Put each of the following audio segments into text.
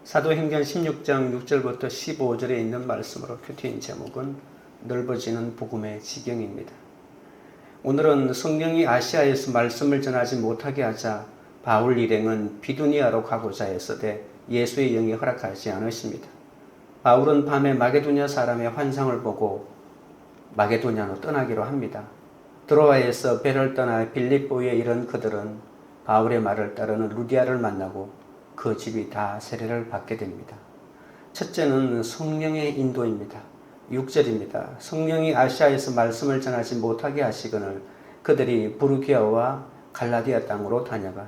사도행전 16장 6절부터 15절에 있는 말씀으로 큐티인 제목은 넓어지는 복음의 지경입니다. 오늘은 성령이 아시아에서 말씀을 전하지 못하게 하자 바울 일행은 비두니아로 가고자 했으되 예수의 영이 허락하지 않으십니다. 바울은 밤에 마게도냐 사람의 환상을 보고 마게도냐로 떠나기로 합니다. 드로아에서 배를 떠나 빌립보에 이른 그들은 바울의 말을 따르는 루디아를 만나고 그 집이 다 세례를 받게 됩니다. 첫째는 성령의 인도입니다. 6절입니다. 성령이 아시아에서 말씀을 전하지 못하게 하시거늘 그들이 부르기아와 갈라디아 땅으로 다녀가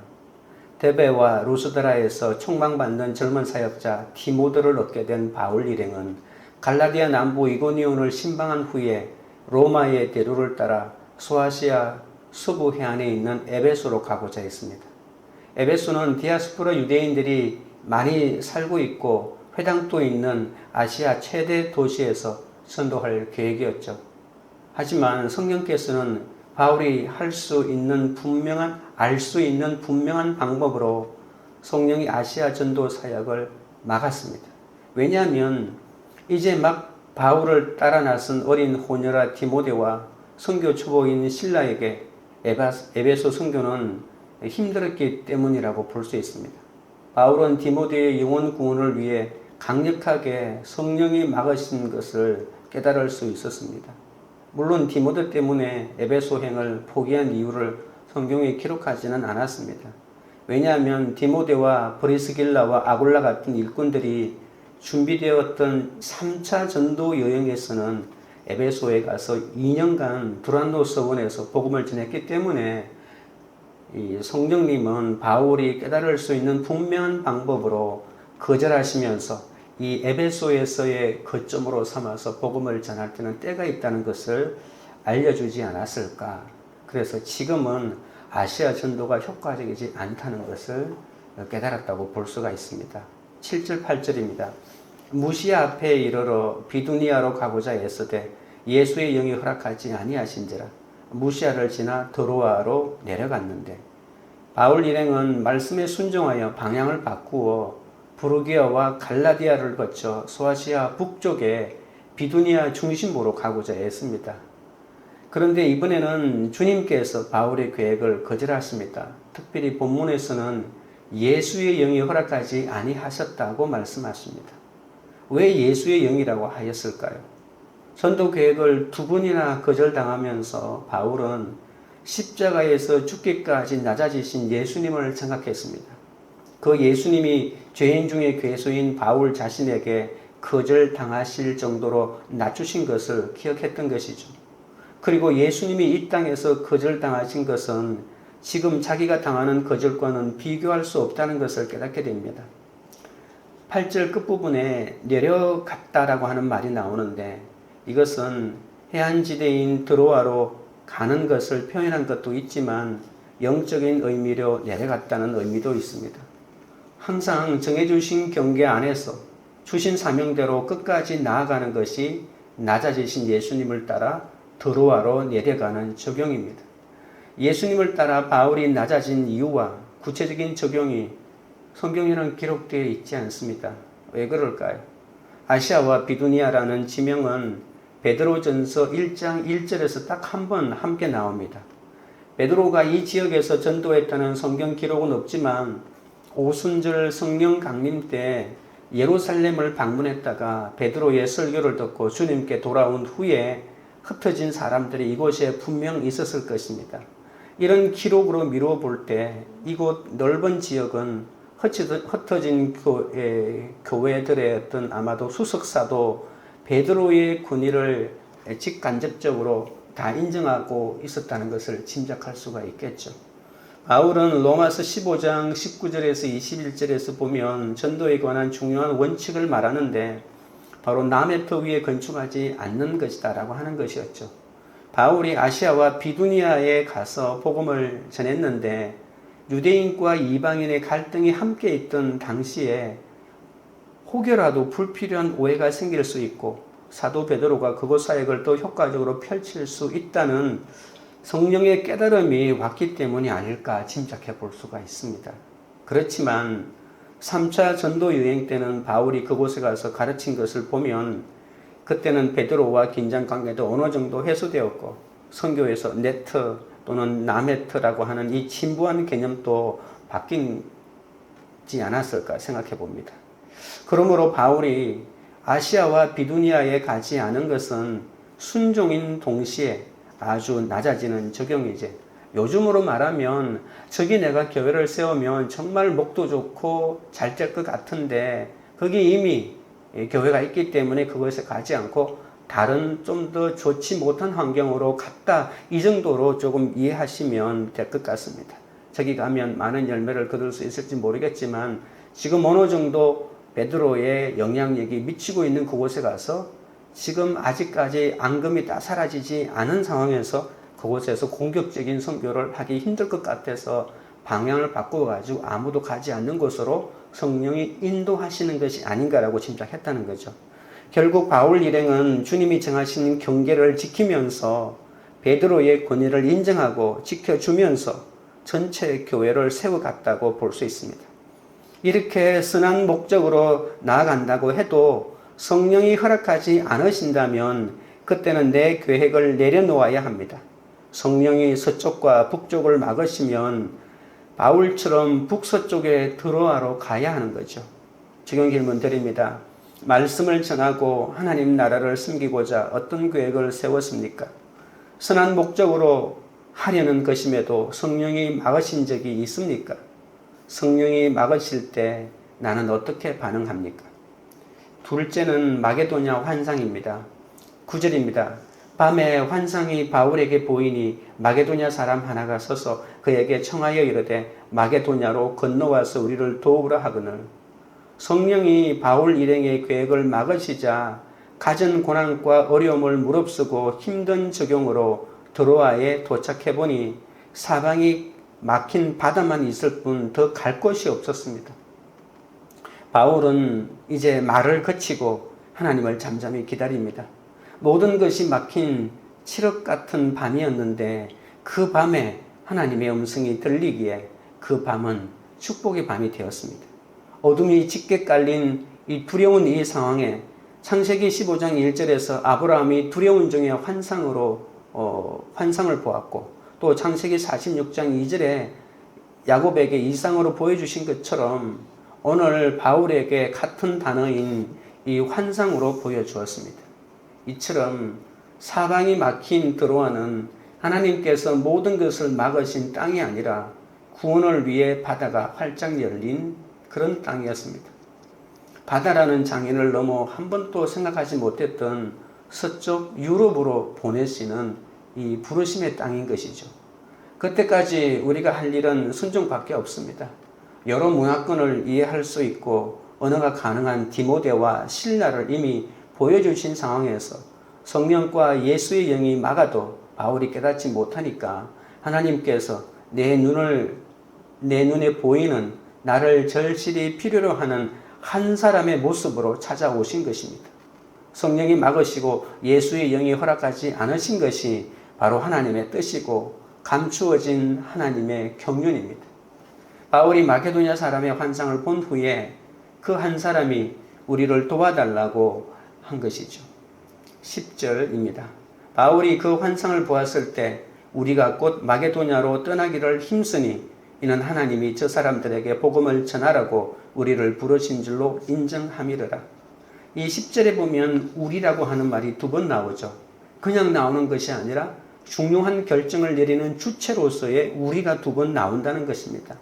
데베와 루스드라에서 총망받는 젊은 사역자 디모데를 얻게 된 바울 일행은 갈라디아 남부 이고니온을 신방한 후에 로마의 대로를 따라 소아시아 서부 해안에 있는 에베소로 가고자 했습니다. 에베소는 디아스포라 유대인들이 많이 살고 있고 회당도 있는 아시아 최대 도시에서 선도할 계획이었죠. 하지만 성령께서는 바울이 알 수 있는 분명한 방법으로 성령이 아시아 전도 사역을 막았습니다. 왜냐하면 이제 막 바울을 따라 나선 어린 호녀라 디모데와 선교 초보인 실라에게 에베소 선교는 힘들었기 때문이라고 볼 수 있습니다. 바울은 디모데의 영혼 구원을 위해 강력하게 성령이 막으신 것을 깨달을 수 있었습니다. 물론 디모데 때문에 에베소행을 포기한 이유를 성경에 기록하지는 않았습니다. 왜냐하면 디모데와 브리스길라와 아굴라 같은 일꾼들이 준비되었던 3차 전도 여행에서는 에베소에 가서 2년간 두란노 서원에서 복음을 전했기 때문에 이 성령님은 바울이 깨달을 수 있는 분명한 방법으로 거절하시면서 이 에베소에서의 거점으로 삼아서 복음을 전할 때는 때가 있다는 것을 알려주지 않았을까. 그래서 지금은 아시아 전도가 효과적이지 않다는 것을 깨달았다고 볼 수가 있습니다. 7절 8절입니다. 무시아 앞에 이르러 비두니아로 가고자 했으되 예수의 영이 허락하지 아니하신지라 무시아를 지나 드로아로 내려갔는데 바울 일행은 말씀에 순종하여 방향을 바꾸어 부르기아와 갈라디아를 거쳐 소아시아 북쪽에 비두니아 중심부로 가고자 했습니다. 그런데 이번에는 주님께서 바울의 계획을 거절하십니다. 특별히 본문에서는 예수의 영이 허락하지 아니하셨다고 말씀하십니다. 왜 예수의 영이라고 하였을까요? 전도 계획을 2번이나 거절당하면서 바울은 십자가에서 죽기까지 낮아지신 예수님을 생각했습니다. 그 예수님이 죄인 중에 괴수인 바울 자신에게 거절당하실 정도로 낮추신 것을 기억했던 것이죠. 그리고 예수님이 이 땅에서 거절당하신 것은 지금 자기가 당하는 거절과는 비교할 수 없다는 것을 깨닫게 됩니다. 8절 끝부분에 내려갔다라고 하는 말이 나오는데 이것은 해안지대인 드로아로 가는 것을 표현한 것도 있지만 영적인 의미로 내려갔다는 의미도 있습니다. 항상 정해주신 경계 안에서 주신 사명대로 끝까지 나아가는 것이 낮아지신 예수님을 따라 드로아로 내려가는 적용입니다. 예수님을 따라 바울이 낮아진 이유와 구체적인 적용이 성경에는 기록되어 있지 않습니다. 왜 그럴까요? 아시아와 비두니아라는 지명은 베드로전서 1장 1절에서 딱 한 번 함께 나옵니다. 베드로가 이 지역에서 전도했다는 성경 기록은 없지만 오순절 성령 강림 때 예루살렘을 방문했다가 베드로의 설교를 듣고 주님께 돌아온 후에 흩어진 사람들이 이곳에 분명 있었을 것입니다. 이런 기록으로 미루어 볼 때 이곳 넓은 지역은 흩어진 교회들의 어떤 아마도 수석사도 베드로의 군의를 직간접적으로 다 인정하고 있었다는 것을 짐작할 수가 있겠죠. 바울은 로마서 15장 19절에서 21절에서 보면 전도에 관한 중요한 원칙을 말하는데 바로 남의 터 위에 건축하지 않는 것이다 라고 하는 것이었죠. 바울이 아시아와 비두니아에 가서 복음을 전했는데 유대인과 이방인의 갈등이 함께 있던 당시에 혹여라도 불필요한 오해가 생길 수 있고 사도 베드로가 그곳 사역을 더 효과적으로 펼칠 수 있다는 성령의 깨달음이 왔기 때문이 아닐까 짐작해 볼 수가 있습니다. 그렇지만 3차 전도 여행 때는 바울이 그곳에 가서 가르친 것을 보면 그때는 베드로와 긴장 관계도 어느 정도 해소되었고 선교에서 네트 또는 나메트라고 하는 이 진부한 개념도 바뀌지 않았을까 생각해 봅니다. 그러므로 바울이 아시아와 비두니아에 가지 않은 것은 순종인 동시에 아주 낮아지는 적용이지. 요즘으로 말하면 저기 내가 교회를 세우면 정말 목도 좋고 잘 될 것 같은데 거기 이미 교회가 있기 때문에 그것에 가지 않고 다른 좀 더 좋지 못한 환경으로 갔다, 이 정도로 조금 이해하시면 될 것 같습니다. 저기 가면 많은 열매를 거둘 수 있을지 모르겠지만 지금 어느 정도 베드로의 영향력이 미치고 있는 그곳에 가서 지금 아직까지 앙금이 다 사라지지 않은 상황에서 그곳에서 공격적인 선교를 하기 힘들 것 같아서 방향을 바꾸어가지고 아무도 가지 않는 곳으로 성령이 인도하시는 것이 아닌가라고 짐작했다는 거죠. 결국 바울 일행은 주님이 정하신 경계를 지키면서 베드로의 권위를 인정하고 지켜주면서 전체 교회를 세워갔다고 볼 수 있습니다. 이렇게 선한 목적으로 나아간다고 해도 성령이 허락하지 않으신다면 그때는 내 계획을 내려놓아야 합니다. 성령이 서쪽과 북쪽을 막으시면 바울처럼 북서쪽에 드로아로 가야 하는 거죠. 지금 질문 드립니다. 말씀을 전하고 하나님 나라를 섬기고자 어떤 계획을 세웠습니까? 선한 목적으로 하려는 것임에도 성령이 막으신 적이 있습니까? 성령이 막으실 때 나는 어떻게 반응합니까? 둘째는 마게도냐 환상입니다. 9절입니다. 밤에 환상이 바울에게 보이니 마게도냐 사람 하나가 서서 그에게 청하여 이르되 마게도냐로 건너와서 우리를 도우라 하거늘. 성령이 바울 일행의 계획을 막으시자 갖은 고난과 어려움을 무릅쓰고 힘든 적용으로 드로아에 도착해보니 사방이 막힌 바다만 있을 뿐 더 갈 곳이 없었습니다. 바울은 이제 말을 그치고 하나님을 잠잠히 기다립니다. 모든 것이 막힌 칠흑 같은 밤이었는데 그 밤에 하나님의 음성이 들리기에 그 밤은 축복의 밤이 되었습니다. 어둠이 짙게 깔린 이 두려운 이 상황에 창세기 15장 1절에서 아브라함이 두려운 중에 환상을 보았고 또 창세기 46장 2절에 야곱에게 이상으로 보여주신 것처럼 오늘 바울에게 같은 단어인 이 환상으로 보여주었습니다. 이처럼 사방이 막힌 드로아는 하나님께서 모든 것을 막으신 땅이 아니라 구원을 위해 바다가 활짝 열린 그런 땅이었습니다. 바다라는 장애를 넘어 한 번도 생각하지 못했던 서쪽 유럽으로 보내시는 이 부르심의 땅인 것이죠. 그때까지 우리가 할 일은 순종밖에 없습니다. 여러 문화권을 이해할 수 있고 언어가 가능한 디모데와 실라를 이미 보여주신 상황에서 성령과 예수의 영이 막아도 바울이 깨닫지 못하니까 하나님께서 내 눈에 보이는 나를 절실히 필요로 하는 한 사람의 모습으로 찾아오신 것입니다. 성령이 막으시고 예수의 영이 허락하지 않으신 것이 바로 하나님의 뜻이고 감추어진 하나님의 경륜입니다. 바울이 마게도냐 사람의 환상을 본 후에 그 한 사람이 우리를 도와달라고 한 것이죠. 10절입니다. 바울이 그 환상을 보았을 때 우리가 곧 마게도냐로 떠나기를 힘쓰니 이는 하나님이 저 사람들에게 복음을 전하라고 우리를 부르신 줄로 인정함이르라. 이 10절에 보면 우리라고 하는 말이 두 번 나오죠. 그냥 나오는 것이 아니라 중요한 결정을 내리는 주체로서의 우리가 두 번 나온다는 것입니다.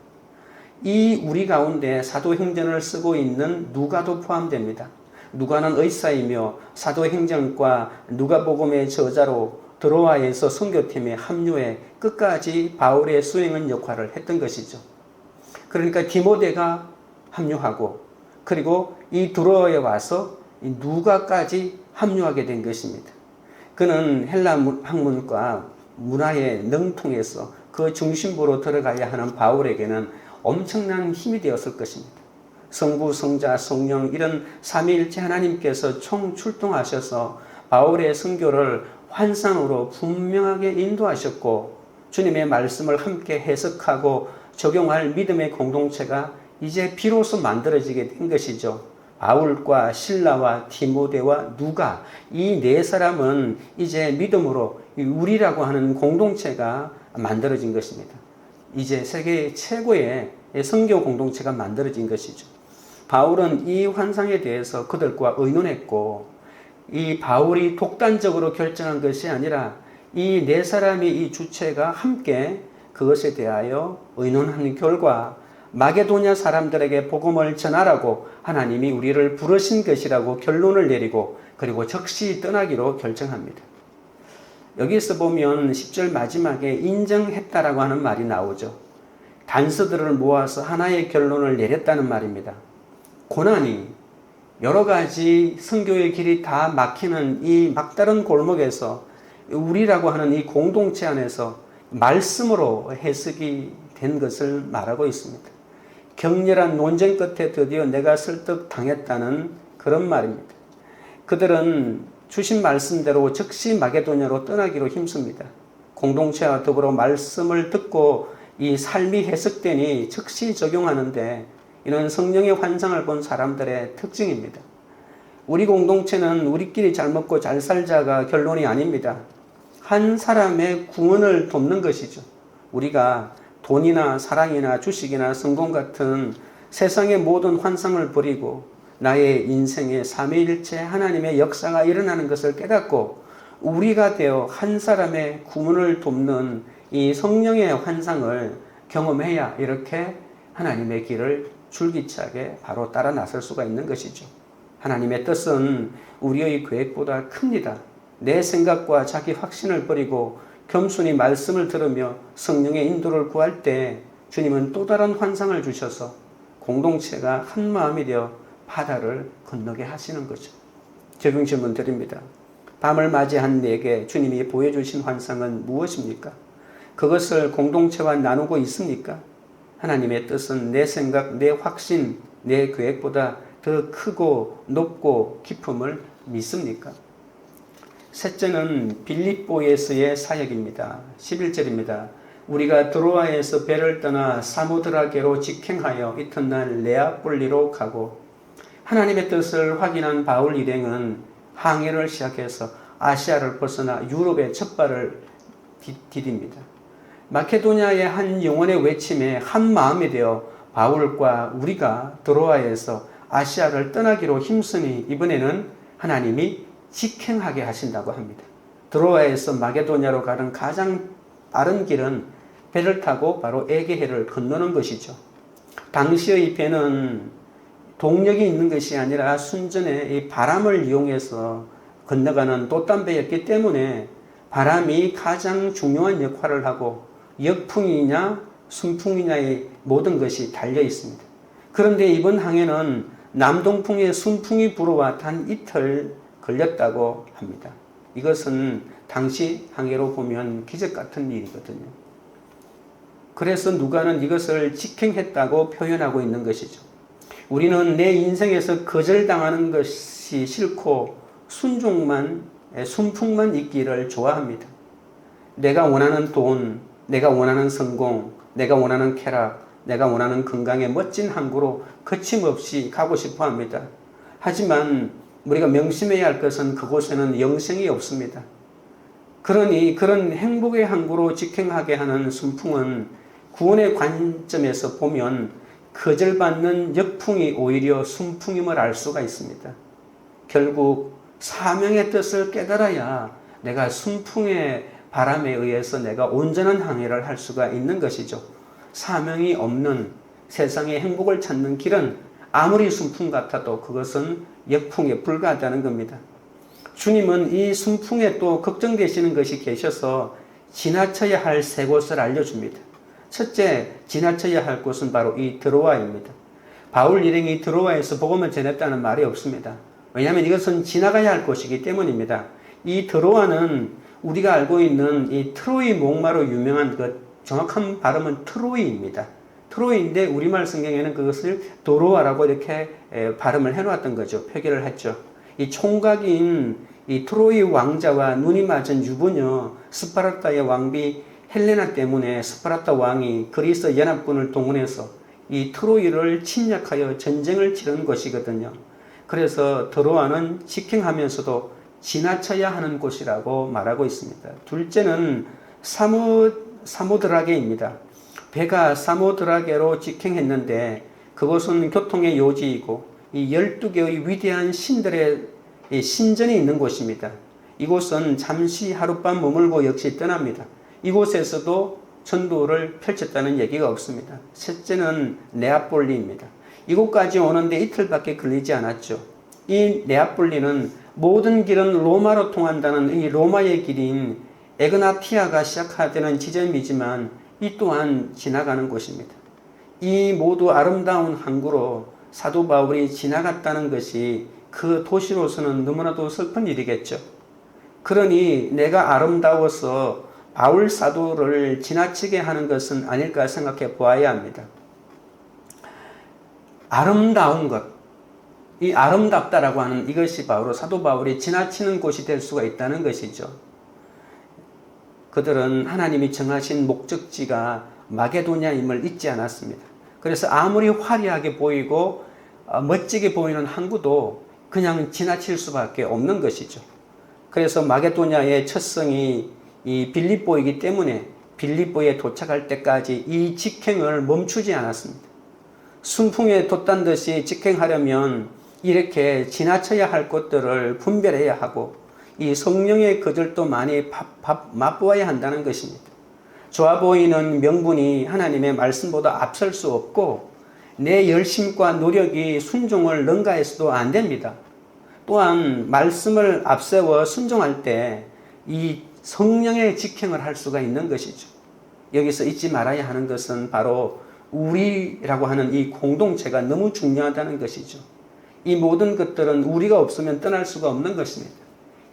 이 우리 가운데 사도행전을 쓰고 있는 누가도 포함됩니다. 누가는 의사이며 사도행전과 누가복음의 저자로 드로아에서 선교팀에 합류해 끝까지 바울의 수행은 역할을 했던 것이죠. 그러니까 디모데가 합류하고 그리고 이 드로아에 와서 이 누가까지 합류하게 된 것입니다. 그는 헬라 학문과 문화에 능통해서 그 중심부로 들어가야 하는 바울에게는 엄청난 힘이 되었을 것입니다. 성부, 성자, 성령 이런 삼위일체 하나님께서 총출동하셔서 바울의 선교를 환상으로 분명하게 인도하셨고 주님의 말씀을 함께 해석하고 적용할 믿음의 공동체가 이제 비로소 만들어지게 된 것이죠. 바울과 실라와 디모데와 누가, 이 네 사람은 이제 믿음으로 우리라고 하는 공동체가 만들어진 것입니다. 이제 세계 최고의 선교 공동체가 만들어진 것이죠. 바울은 이 환상에 대해서 그들과 의논했고, 이 바울이 독단적으로 결정한 것이 아니라 이 네 사람이, 이 주체가 함께 그것에 대하여 의논한 결과 마게도냐 사람들에게 복음을 전하라고 하나님이 우리를 부르신 것이라고 결론을 내리고, 그리고 즉시 떠나기로 결정합니다. 여기서 보면 10절 마지막에 인정했다라고 하는 말이 나오죠. 단서들을 모아서 하나의 결론을 내렸다는 말입니다. 고난이 여러 가지 선교의 길이 다 막히는 이 막다른 골목에서 우리라고 하는 이 공동체 안에서 말씀으로 해석이 된 것을 말하고 있습니다. 격렬한 논쟁 끝에 드디어 내가 설득당했다는 그런 말입니다. 그들은 주신 말씀대로 즉시 마게도냐로 떠나기로 힘씁니다. 공동체와 더불어 말씀을 듣고 이 삶이 해석되니 즉시 적용하는데, 이는 성령의 환상을 본 사람들의 특징입니다. 우리 공동체는 우리끼리 잘 먹고 잘 살자가 결론이 아닙니다. 한 사람의 구원을 돕는 것이죠. 우리가 돈이나 사랑이나 주식이나 성공 같은 세상의 모든 환상을 버리고 나의 인생의 삼위일체 하나님의 역사가 일어나는 것을 깨닫고 우리가 되어 한 사람의 구원을 돕는 이 성령의 환상을 경험해야 이렇게 하나님의 길을 줄기차게 바로 따라 나설 수가 있는 것이죠. 하나님의 뜻은 우리의 계획보다 큽니다. 내 생각과 자기 확신을 버리고 겸손히 말씀을 들으며 성령의 인도를 구할 때 주님은 또 다른 환상을 주셔서 공동체가 한 마음이 되어 바다를 건너게 하시는 거죠. 적용 질문 드립니다. 밤을 맞이한 내게 주님이 보여주신 환상은 무엇입니까? 그것을 공동체와 나누고 있습니까? 하나님의 뜻은 내 생각, 내 확신, 내 계획보다 더 크고 높고 깊음을 믿습니까? 셋째는 빌립보에서의 사역입니다. 11절입니다. 우리가 드로아에서 배를 떠나 사모드라게로 직행하여 이튿날 네아폴리로 가고, 하나님의 뜻을 확인한 바울 일행은 항해를 시작해서 아시아를 벗어나 유럽의 첫 발을 디딥니다. 마케도냐의 한 영혼의 외침에 한 마음이 되어 바울과 우리가 드로아에서 아시아를 떠나기로 힘쓰니 이번에는 하나님이 직행하게 하신다고 합니다. 드로아에서 마게도냐로 가는 가장 빠른 길은 배를 타고 바로 에게해를 건너는 것이죠. 당시의 배는 동력이 있는 것이 아니라 순전히 이 바람을 이용해서 건너가는 돛담배였기 때문에 바람이 가장 중요한 역할을 하고 역풍이냐 순풍이냐의 모든 것이 달려 있습니다. 그런데 이번 항해는 남동풍의 순풍이 불어와 단 이틀 걸렸다고 합니다. 이것은 당시 항해로 보면 기적 같은 일이거든요. 그래서 누가는 이것을 직행했다고 표현하고 있는 것이죠. 우리는 내 인생에서 거절당하는 것이 싫고 순풍만 있기를 좋아합니다. 내가 원하는 돈, 내가 원하는 성공, 내가 원하는 쾌락, 내가 원하는 건강의 멋진 항구로 거침없이 가고 싶어 합니다. 하지만 우리가 명심해야 할 것은 그곳에는 영생이 없습니다. 그러니 그런 행복의 항구로 직행하게 하는 순풍은 구원의 관점에서 보면 거절받는 역풍이 오히려 순풍임을 알 수가 있습니다. 결국 사명의 뜻을 깨달아야 내가 순풍의 바람에 의해서 내가 온전한 항해를 할 수가 있는 것이죠. 사명이 없는 세상의 행복을 찾는 길은 아무리 순풍 같아도 그것은 역풍에 불과하다는 겁니다. 주님은 이 순풍에 또 걱정되시는 것이 계셔서 지나쳐야 할 세 곳을 알려줍니다. 첫째, 지나쳐야 할 곳은 바로 이 드로아입니다. 바울 일행이 드로아에서 복음을 전했다는 말이 없습니다. 왜냐하면 이것은 지나가야 할 곳이기 때문입니다. 이 드로아는 우리가 알고 있는 이 트로이 목마로 유명한 그 정확한 발음은 트로이입니다. 트로이인데 우리말 성경에는 그것을 도로아라고 이렇게 발음을 해놓았던 거죠. 표기를 했죠. 이 총각인 이 트로이 왕자와 눈이 맞은 유부녀 스파르타의 왕비 헬레나 때문에 스파르타 왕이 그리스 연합군을 동원해서 이 트로이를 침략하여 전쟁을 치른 곳이거든요. 그래서 드로아는 직행하면서도 지나쳐야 하는 곳이라고 말하고 있습니다. 둘째는 사모드라게입니다. 배가 사모드라게로 직행했는데 그곳은 교통의 요지이고 이 12개의 위대한 신들의 신전이 있는 곳입니다. 이곳은 잠시 하룻밤 머물고 역시 떠납니다. 이곳에서도 전도를 펼쳤다는 얘기가 없습니다. 셋째는 네아폴리입니다. 이곳까지 오는데 이틀밖에 걸리지 않았죠. 이 네아폴리는 모든 길은 로마로 통한다는 이 로마의 길인 에그나티아가 시작되는 지점이지만 이 또한 지나가는 곳입니다. 이 모두 아름다운 항구로 사도 바울이 지나갔다는 것이 그 도시로서는 너무나도 슬픈 일이겠죠. 그러니 내가 아름다워서 바울 사도를 지나치게 하는 것은 아닐까 생각해 보아야 합니다. 아름다운 것, 이 아름답다라고 하는 이것이 바로 사도 바울이 지나치는 곳이 될 수가 있다는 것이죠. 그들은 하나님이 정하신 목적지가 마게도냐임을 잊지 않았습니다. 그래서 아무리 화려하게 보이고 멋지게 보이는 항구도 그냥 지나칠 수밖에 없는 것이죠. 그래서 마게도냐의 첫 성이 이 빌립보이기 때문에 빌립보에 도착할 때까지 이 직행을 멈추지 않았습니다. 순풍에 돛단 듯이 직행하려면 이렇게 지나쳐야 할 곳들을 분별해야 하고 이 성령의 거절도 많이 맛보아야 한다는 것입니다. 좋아 보이는 명분이 하나님의 말씀보다 앞설 수 없고 내 열심과 노력이 순종을 능가해서도 안 됩니다. 또한 말씀을 앞세워 순종할 때 이 성령의 직행을 할 수가 있는 것이죠. 여기서 잊지 말아야 하는 것은 바로 우리라고 하는 이 공동체가 너무 중요하다는 것이죠. 이 모든 것들은 우리가 없으면 떠날 수가 없는 것입니다.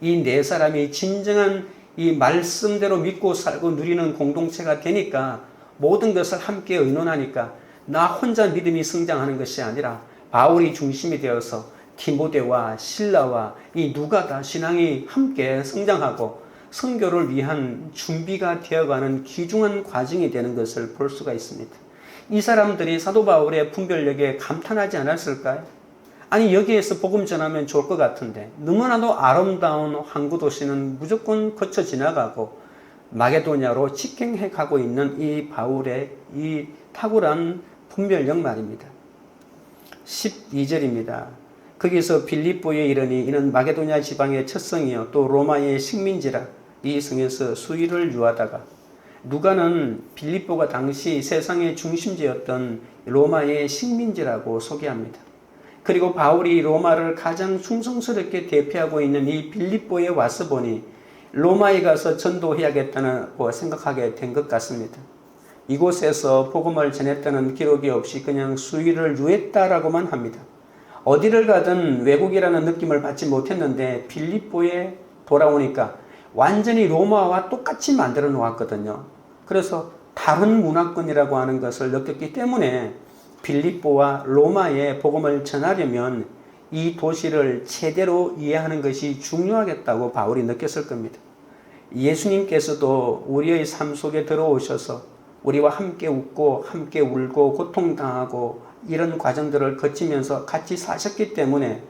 이 네 사람이 진정한 이 말씀대로 믿고 살고 누리는 공동체가 되니까 모든 것을 함께 의논하니까 나 혼자 믿음이 성장하는 것이 아니라 바울이 중심이 되어서 디모데와 실라와 이 누가다 신앙이 함께 성장하고 선교를 위한 준비가 되어가는 귀중한 과정이 되는 것을 볼 수가 있습니다. 이 사람들이 사도 바울의 분별력에 감탄하지 않았을까요? 아니 여기에서 복음 전하면 좋을 것 같은데 너무나도 아름다운 항구 도시는 무조건 거쳐 지나가고 마게도냐로 직행해 가고 있는 이 바울의 이 탁월한 분별력 말입니다. 12절입니다. 거기서 빌립보에 이르니 이는 마게도냐 지방의 첫 성이요 또 로마의 식민지라. 이 성에서 수의를 유하다가 누가는 빌립보가 당시 세상의 중심지였던 로마의 식민지라고 소개합니다. 그리고 바울이 로마를 가장 충성스럽게 대표하고 있는 이 빌립보에 와서 보니 로마에 가서 전도해야겠다고 생각하게 된 것 같습니다. 이곳에서 복음을 전했다는 기록이 없이 그냥 수의를 유했다라고만 합니다. 어디를 가든 외국이라는 느낌을 받지 못했는데 빌립보에 돌아오니까 완전히 로마와 똑같이 만들어 놓았거든요. 그래서 다른 문화권이라고 하는 것을 느꼈기 때문에 빌립보와 로마에 복음을 전하려면 이 도시를 제대로 이해하는 것이 중요하겠다고 바울이 느꼈을 겁니다. 예수님께서도 우리의 삶 속에 들어오셔서 우리와 함께 웃고 함께 울고 고통당하고 이런 과정들을 거치면서 같이 사셨기 때문에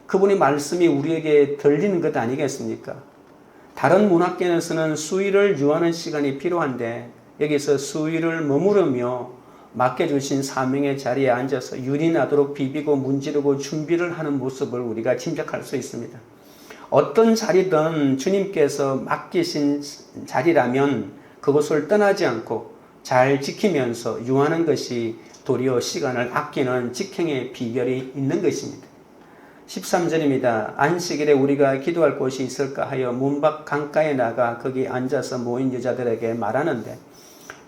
그분의 말씀이 우리에게 들리는 것 아니겠습니까? 다른 문화권에서는 수의를 유하는 시간이 필요한데 여기서 수의를 머무르며 맡겨주신 사명의 자리에 앉아서 윤이 나도록 비비고 문지르고 준비를 하는 모습을 우리가 짐작할 수 있습니다. 어떤 자리든 주님께서 맡기신 자리라면 그것을 떠나지 않고 잘 지키면서 유하는 것이 도리어 시간을 아끼는 직행의 비결이 있는 것입니다. 13절입니다. 안식일에 우리가 기도할 곳이 있을까 하여 문 밖 강가에 나가 거기 앉아서 모인 여자들에게 말하는데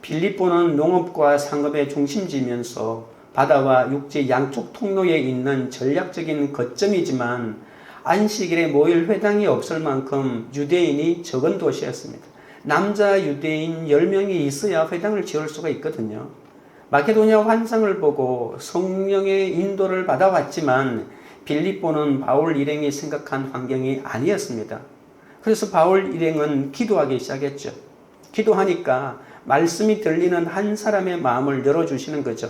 빌립보는 농업과 상업의 중심지면서 바다와 육지 양쪽 통로에 있는 전략적인 거점이지만 안식일에 모일 회당이 없을 만큼 유대인이 적은 도시였습니다. 남자 유대인 10명이 있어야 회당을 지을 수가 있거든요. 마케도냐 환상을 보고 성령의 인도를 받아왔지만 빌립보는 바울 일행이 생각한 환경이 아니었습니다. 그래서 바울 일행은 기도하기 시작했죠. 기도하니까 말씀이 들리는 한 사람의 마음을 열어주시는 거죠.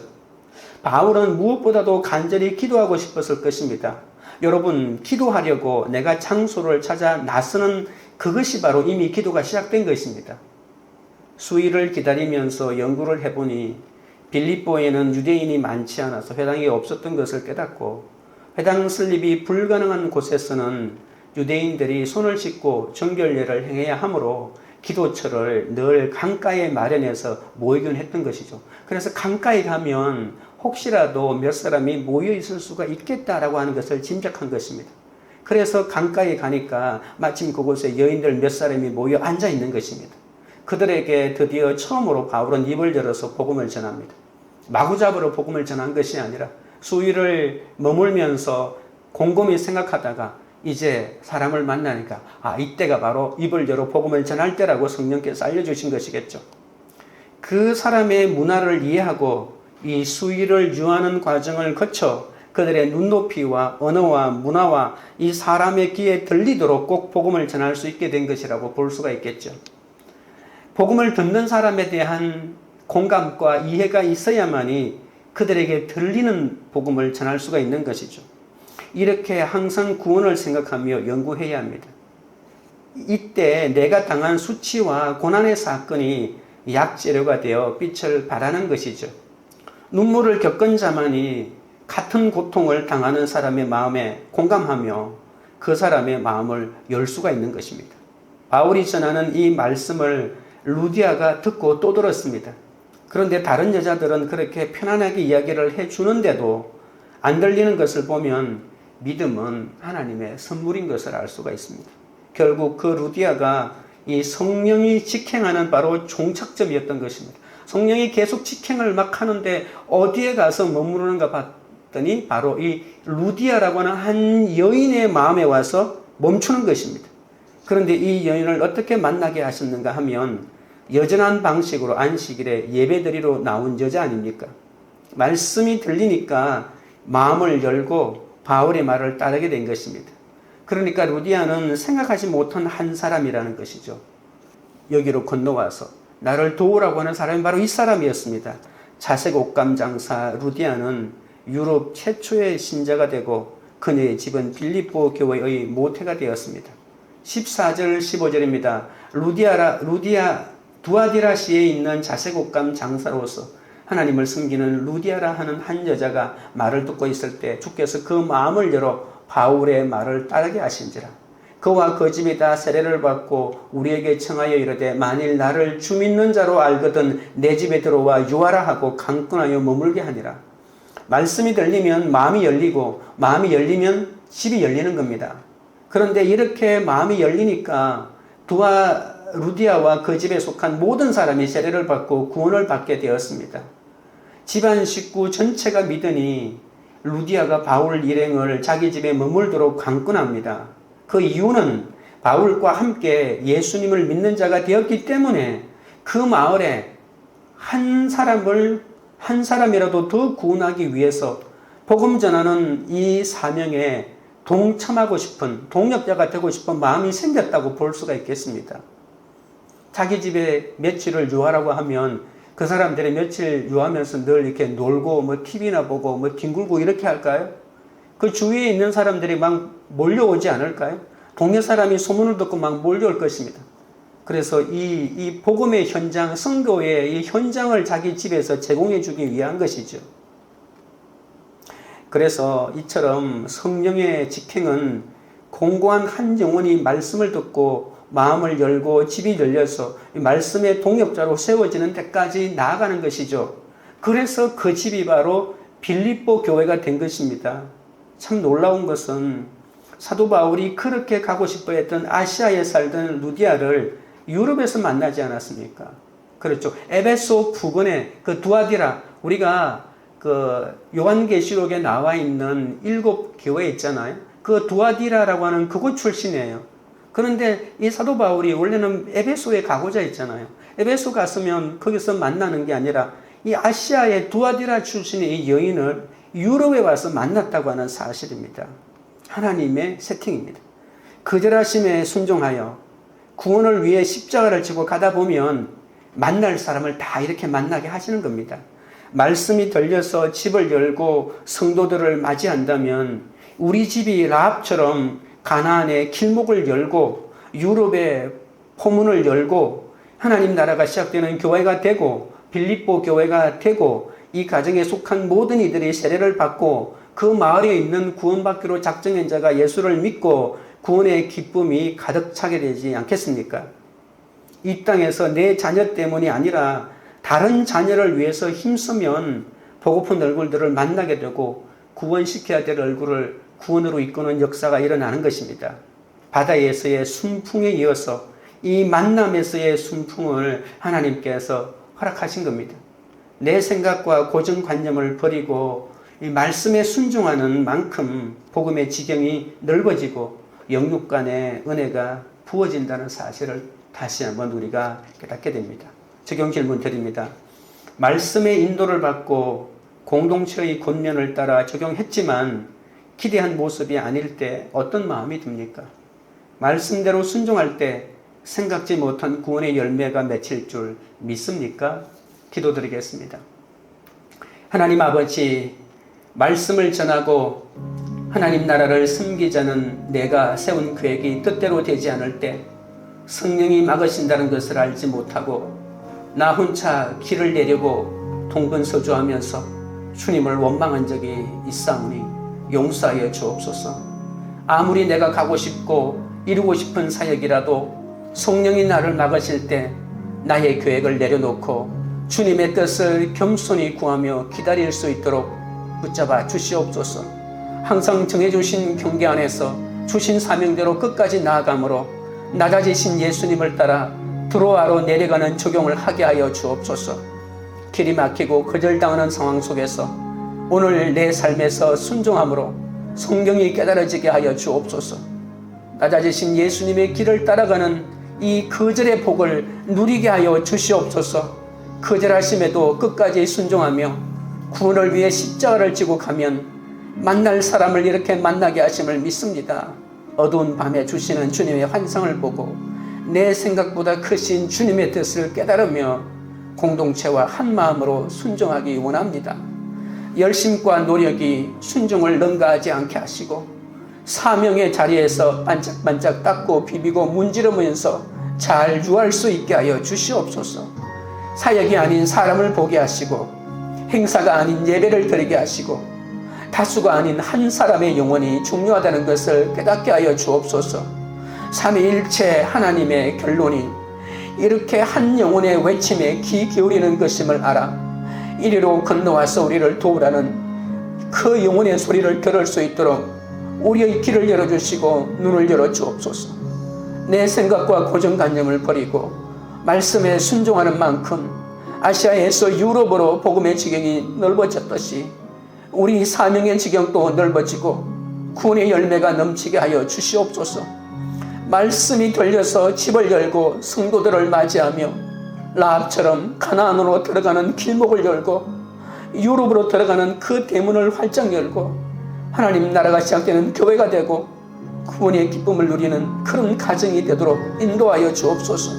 바울은 무엇보다도 간절히 기도하고 싶었을 것입니다. 여러분, 기도하려고 내가 장소를 찾아 나서는 그것이 바로 이미 기도가 시작된 것입니다. 수일을 기다리면서 연구를 해보니 빌립보에는 유대인이 많지 않아서 회당이 없었던 것을 깨닫고, 회당 설립이 불가능한 곳에서는 유대인들이 손을 씻고 정결례를 행해야 하므로 기도처를 늘 강가에 마련해서 모이곤 했던 것이죠. 그래서 강가에 가면 혹시라도 몇 사람이 모여 있을 수가 있겠다라고 하는 것을 짐작한 것입니다. 그래서 강가에 가니까 마침 그곳에 여인들 몇 사람이 모여 앉아 있는 것입니다. 그들에게 드디어 처음으로 바울은 입을 열어서 복음을 전합니다. 마구잡이로 복음을 전한 것이 아니라 수일을 머물면서 곰곰이 생각하다가 이제 사람을 만나니까 이때가 바로 입을 열어 복음을 전할 때라고 성령께서 알려주신 것이겠죠. 그 사람의 문화를 이해하고 이 수일을 유하는 과정을 거쳐 그들의 눈높이와 언어와 문화와 이 사람의 귀에 들리도록 꼭 복음을 전할 수 있게 된 것이라고 볼 수가 있겠죠. 복음을 듣는 사람에 대한 공감과 이해가 있어야만이 그들에게 들리는 복음을 전할 수가 있는 것이죠. 이렇게 항상 구원을 생각하며 연구해야 합니다. 이때 내가 당한 수치와 고난의 사건이 약재료가 되어 빛을 발하는 것이죠. 눈물을 겪은 자만이 같은 고통을 당하는 사람의 마음에 공감하며 그 사람의 마음을 열 수가 있는 것입니다. 바울이 전하는 이 말씀을 루디아가 듣고 또 들었습니다. 그런데 다른 여자들은 그렇게 편안하게 이야기를 해주는데도 안 들리는 것을 보면 믿음은 하나님의 선물인 것을 알 수가 있습니다. 결국 그 루디아가 이 성령이 직행하는 바로 종착점이었던 것입니다. 성령이 계속 직행을 막 하는데 어디에 가서 머무르는가 봤더니 바로 이 루디아라고 하는 한 여인의 마음에 와서 멈추는 것입니다. 그런데 이 여인을 어떻게 만나게 하셨는가 하면 여전한 방식으로 안식일에 예배드리러 나온 여자 아닙니까? 말씀이 들리니까 마음을 열고 바울의 말을 따르게 된 것입니다. 그러니까 루디아는 생각하지 못한 한 사람이라는 것이죠. 여기로 건너와서 나를 도우라고 하는 사람이 바로 이 사람이었습니다. 자색 옷감 장사 루디아는 유럽 최초의 신자가 되고 그녀의 집은 빌립보 교회의 모태가 되었습니다. 14절 15절입니다. 두아디라시에 있는 자색 옷감 장사로서 하나님을 섬기는 루디아라 하는 한 여자가 말을 듣고 있을 때 주께서 그 마음을 열어 바울의 말을 따르게 하신지라. 그와 그 집이 다 세례를 받고 우리에게 청하여 이르되 만일 나를 주 믿는 자로 알거든 내 집에 들어와 유하라 하고 강권하여 머물게 하니라. 말씀이 들리면 마음이 열리고 마음이 열리면 집이 열리는 겁니다. 그런데 이렇게 마음이 열리니까 루디아와 그 집에 속한 모든 사람이 세례를 받고 구원을 받게 되었습니다. 집안 식구 전체가 믿으니 루디아가 바울 일행을 자기 집에 머물도록 강권합니다. 그 이유는 바울과 함께 예수님을 믿는 자가 되었기 때문에 그 마을에 한 사람이라도 더 구원하기 위해서 복음 전하는 이 사명에 동참하고 싶은, 동역자가 되고 싶은 마음이 생겼다고 볼 수가 있겠습니다. 자기 집에 며칠을 유하라고 하면 그 사람들이 며칠 유하면서 늘 이렇게 놀고 TV나 보고 뒹굴고 이렇게 할까요? 그 주위에 있는 사람들이 막 몰려오지 않을까요? 동네 사람이 소문을 듣고 막 몰려올 것입니다. 그래서 이 복음의 현장, 선교의 이 현장을 자기 집에서 제공해 주기 위한 것이죠. 그래서 이처럼 성령의 직행은 공고한 한 영혼이 말씀을 듣고 마음을 열고 집이 열려서 말씀의 동역자로 세워지는 데까지 나아가는 것이죠. 그래서 그 집이 바로 빌립보 교회가 된 것입니다. 참 놀라운 것은 사도 바울이 그렇게 가고 싶어 했던 아시아에 살던 루디아를 유럽에서 만나지 않았습니까? 그렇죠. 에베소 부근의 그 두아디라, 우리가 그 요한계시록에 나와 있는 7 교회 있잖아요. 그 두아디라라고 하는 그곳 출신이에요. 그런데 이 사도 바울이 원래는 에베소에 가고자 했잖아요. 에베소 갔으면 거기서 만나는 게 아니라 이 아시아의 두아디라 출신의 이 여인을 유럽에 와서 만났다고 하는 사실입니다. 하나님의 세팅입니다. 거절하심에 순종하여 구원을 위해 십자가를 지고 가다 보면 만날 사람을 다 이렇게 만나게 하시는 겁니다. 말씀이 들려서 집을 열고 성도들을 맞이한다면 우리 집이 라합처럼 가나안의 길목을 열고 유럽의 포문을 열고 하나님 나라가 시작되는 교회가 되고 빌립보 교회가 되고 이 가정에 속한 모든 이들이 세례를 받고 그 마을에 있는 구원받기로 작정한 자가 예수를 믿고 구원의 기쁨이 가득 차게 되지 않겠습니까? 이 땅에서 내 자녀 때문이 아니라 다른 자녀를 위해서 힘쓰면 보고픈 얼굴들을 만나게 되고 구원시켜야 될 얼굴을 구원으로 이끄는 역사가 일어나는 것입니다. 바다에서의 순풍에 이어서 이 만남에서의 순풍을 하나님께서 허락하신 겁니다. 내 생각과 고정관념을 버리고 이 말씀에 순종하는 만큼 복음의 지경이 넓어지고 영육 간의 은혜가 부어진다는 사실을 다시 한번 우리가 깨닫게 됩니다. 적용 질문 드립니다. 말씀의 인도를 받고 공동체의 권면을 따라 적용했지만 기대한 모습이 아닐 때 어떤 마음이 듭니까? 말씀대로 순종할 때 생각지 못한 구원의 열매가 맺힐 줄 믿습니까? 기도드리겠습니다. 하나님 아버지, 말씀을 전하고 하나님 나라를 섬기자는 내가 세운 계획이 뜻대로 되지 않을 때 성령이 막으신다는 것을 알지 못하고 나 혼자 길을 내려고 동분서주하면서 주님을 원망한 적이 있사오니 용서하여 주옵소서. 아무리 내가 가고 싶고 이루고 싶은 사역이라도 성령이 나를 막으실 때 나의 계획을 내려놓고 주님의 뜻을 겸손히 구하며 기다릴 수 있도록 붙잡아 주시옵소서. 항상 정해주신 경계 안에서 주신 사명대로 끝까지 나아가므로 낮아지신 예수님을 따라 드로아로 내려가는 적용을 하게 하여 주옵소서. 길이 막히고 거절당하는 상황 속에서 오늘 내 삶에서 순종함으로 성경이 깨달아지게 하여 주옵소서. 낮아지신 예수님의 길을 따라가는 이 거절의 복을 누리게 하여 주시옵소서. 거절하심에도 끝까지 순종하며 구원을 위해 십자가를 지고 가면 만날 사람을 이렇게 만나게 하심을 믿습니다. 어두운 밤에 주시는 주님의 환상을 보고 내 생각보다 크신 주님의 뜻을 깨달으며 공동체와 한 마음으로 순종하기 원합니다. 열심과 노력이 순종을 능가하지 않게 하시고 사명의 자리에서 반짝반짝 닦고 비비고 문지르면서 잘 유할 수 있게 하여 주시옵소서. 사역이 아닌 사람을 보게 하시고 행사가 아닌 예배를 드리게 하시고 다수가 아닌 한 사람의 영혼이 중요하다는 것을 깨닫게 하여 주옵소서. 삼위일체 하나님의 결론이 이렇게 한 영혼의 외침에 귀 기울이는 것임을 알아 이리로 건너와서 우리를 도우라는 그 영혼의 소리를 들을 수 있도록 우리의 귀를 열어주시고 눈을 열어주옵소서. 내 생각과 고정관념을 버리고 말씀에 순종하는 만큼 아시아에서 유럽으로 복음의 지경이 넓어졌듯이 우리 사명의 지경도 넓어지고 구원의 열매가 넘치게 하여 주시옵소서. 말씀이 들려서 집을 열고 성도들을 맞이하며 라합처럼 가나안으로 들어가는 길목을 열고 유럽으로 들어가는 그 대문을 활짝 열고 하나님 나라가 시작되는 교회가 되고 구원의 기쁨을 누리는 그런 가정이 되도록 인도하여 주옵소서.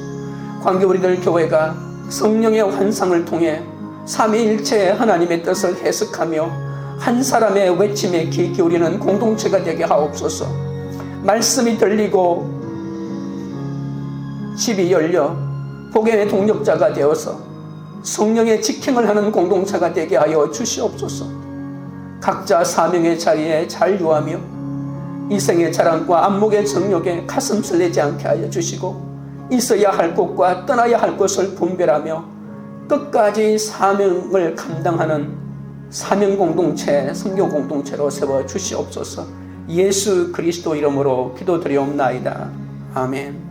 관계 우리들 교회가 성령의 환상을 통해 삼위일체의 하나님의 뜻을 해석하며 한 사람의 외침에 귀 기울이는 공동체가 되게 하옵소서. 말씀이 들리고 집이 열려 복음의 동력자가 되어서 성령의 직행을 하는 공동체가 되게 하여 주시옵소서. 각자 사명의 자리에 잘 유하며 이생의 자랑과 안목의 정욕에 가슴 설레지 않게 하여 주시고 있어야 할 곳과 떠나야 할 곳을 분별하며 끝까지 사명을 감당하는 사명 공동체, 성교 공동체로 세워 주시옵소서. 예수 그리스도 이름으로 기도드리옵나이다. 아멘.